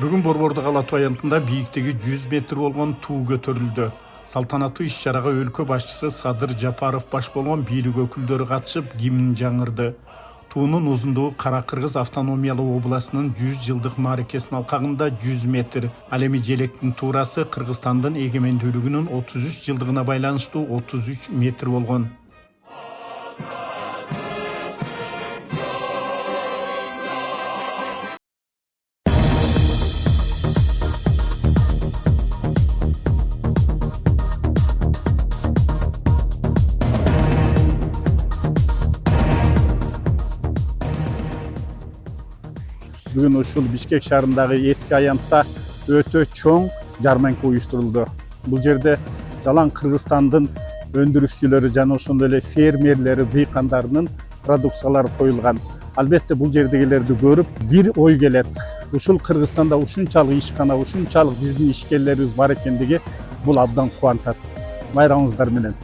Бүгүн Борбордук ала тоо аянтында бийиктиги 100 метр болгон туу көтөрүлдү. Салтанаттуу иш-чарага өлкө башчысы Садыр Жапаров баш болгон бийлик өкүлдөрү катышып, гимн жаңырды. Туунун узундугу Кара Кыргыз автономиялуу областынын 100 жылдык мааракесинин алкагында 100 метр. Ал эми желектин туурасы Кыргызстандын эгемендүүлүгүнүн 33 жылдыгына байланыштуу 33 метр болгон. Бүгүн ушул Бишкек шаарындагы эски аянтта өтө чоң жарманка уюштурулду. Бул жерде жалаң Кыргызстандын өндүрүшчүлөрү жана ошондой эле фермерлери, дыйкандарынын продукциялары коюлган. Албетте бул жердегилерди көрүп бир ой келет. Ушул Кыргызстанда ушунчалык ишкана, ушунчалык биздин ишкерлерибиз бар экендиги бул абдан кубантат. Майрамыңыздар менен.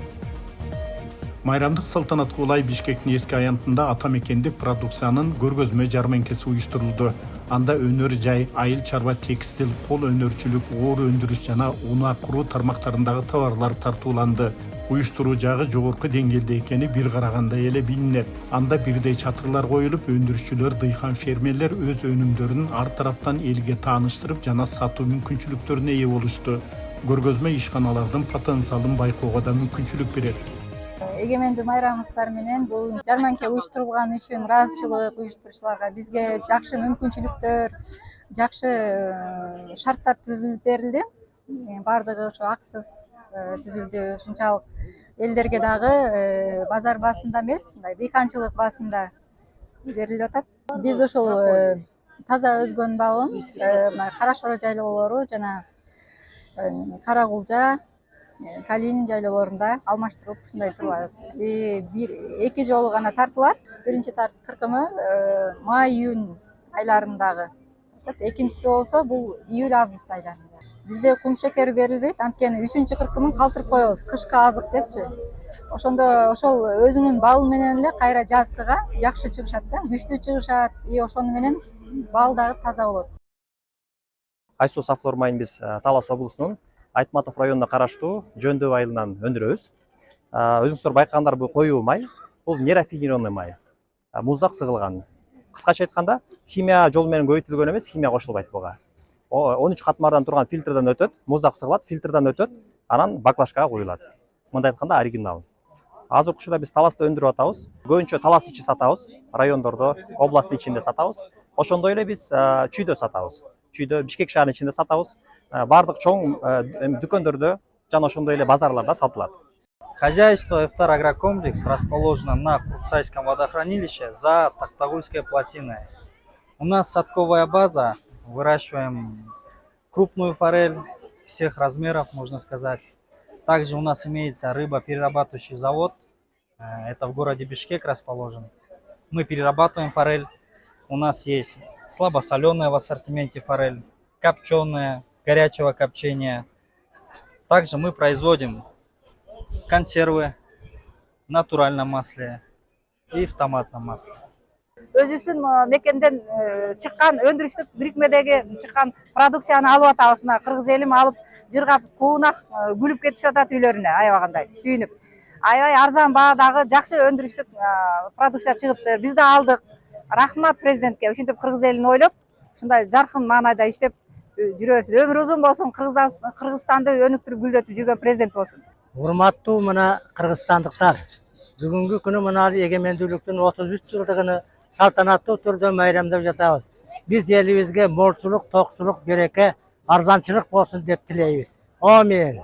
Майрамдык салтанатка улай Бишкектин эски аянтында ата мекендик продукциянын көргөзмө жарманкеси уюштурулду. Анда өнөр жай, айыл чарба, текстил, кол өнөрчүлүк, оор өндүрүш жана унаа куруу тармактарындагы товарлар тартууланды. Уюштуруу жагы жогорку деңгээлде экени бир караганда эле билинет. Анда бирдей чатырлар коюлуп, өндүрүшчүлөр, дыйкан, фермерлер өз өнүмдөрүн ар тараптан элге тааныштырып жана сатуу мүмкүнчүлүктөрүнө ээ болушту. Көргөзмө ишканалардын потенциалын байкоого да мүмкүнчүлүк берет. Эгемендүү майрамыңыздар менен бул жарманка уюштурулган үчүн ыраазычылык уюштуруучуларга бизге жакшы мүмкүнчүлүктөр, жакшы шарттар түзүлүп берилди. Баардыгы ошо акысыз түзүлдү. Ушунчалык элдерге дагы базар баасында эмес, мындай дыйканчылык баасында берилип атат. Биз ошол таза өзгөн балын Кара Шора жайлоолору жана Кара Кулжа, Калин жайлоолорунда алмаштырылып ушундай турабыз. Эки жолу гана тартылат. Биринчи кыркымы май-июнь айларындагы. Экинчиси болсо бул июль-август айларында. Бизде кум шекери берилбейт, анткени 3-чү кыркымын калтырып коебуз, кышкы азык депчи. Ошондо ошол өзүнүн балы менен эле кайра жазгыга жакшы чыгышат да, күчтүү чыгышат. Ошону менен бал дагы таза болот. Айсос Афлор майын биз Талас облусунун Айтматов районуна караштуу Жөндөб айылынан өндүрөбүз. Өзүңүздөр байкагандар бул коюу май, бул нерафинированный май. Муздак сыгылган. Кыскача айтканда, химия жолу менен көбөйтүлгөн эмес, химия кошулбайт буга. 13 катмардан турган фильтрден өтөт, муздак сыгылат, фильтрден өтөт, анан баклажкага коюлат. Мындай айтканда оригинал. Азыркы учурда биз Таласта өндүрүп атабыз. Көбүнчө Талас ичи сатабыз, райондордо, областтын ичинде сатабыз. Ошондой эле биз чүйдө сатабыз. Чүйдө Бишкек шаарынын ичинде сатабыз. Бардык чоң дүкөндөрдө жана ошондой эле базарларда сатылат. Хозяйство «Эфтар Агрокомплекс» расположено на Крупсайском водохранилище за Токтагульской плотиной. У нас садковая база, выращиваем крупную форель всех размеров, можно сказать. Также у нас имеется рыбоперерабатывающий завод, это в городе Бишкек расположен. Мы перерабатываем форель, у нас есть слабосоленая в ассортименте форель, копченая, горячего копчения. Также мы производим консервы в натуральном масле и в томатном масле. Өзүбүздүн мекенден чыккан өндүрүштүк бирикмедеги чыккан продукцияны алып атабыз. Мына кыргыз элим алып жыргап куунак күлүп кетишип атат үйлөрүнө аябагандай сүйүнүп. Аябай арзан баадагы жакшы өндүрүштүк продукция чыгыптыр. Биз да алдык. Рахмат президентке, ушинтип кыргыз элин ойлоп, ушундай жаркын маанайда иштеп жүрөбүз. Өмүр узун болсун, Кыргызстанды өнүктүрүп гүлдөтүп жүргөн президент болсун. Урматтуу мына кыргызстандыктар, бүгүнкү күнү мына эгемендүүлүктүн 33 жылдыгын салтанаттуу түрдө майрамдап жатабыз. Биз элибизге молчулук, токчулук, береке, арзанчылык болсун деп тилейбиз. Амин.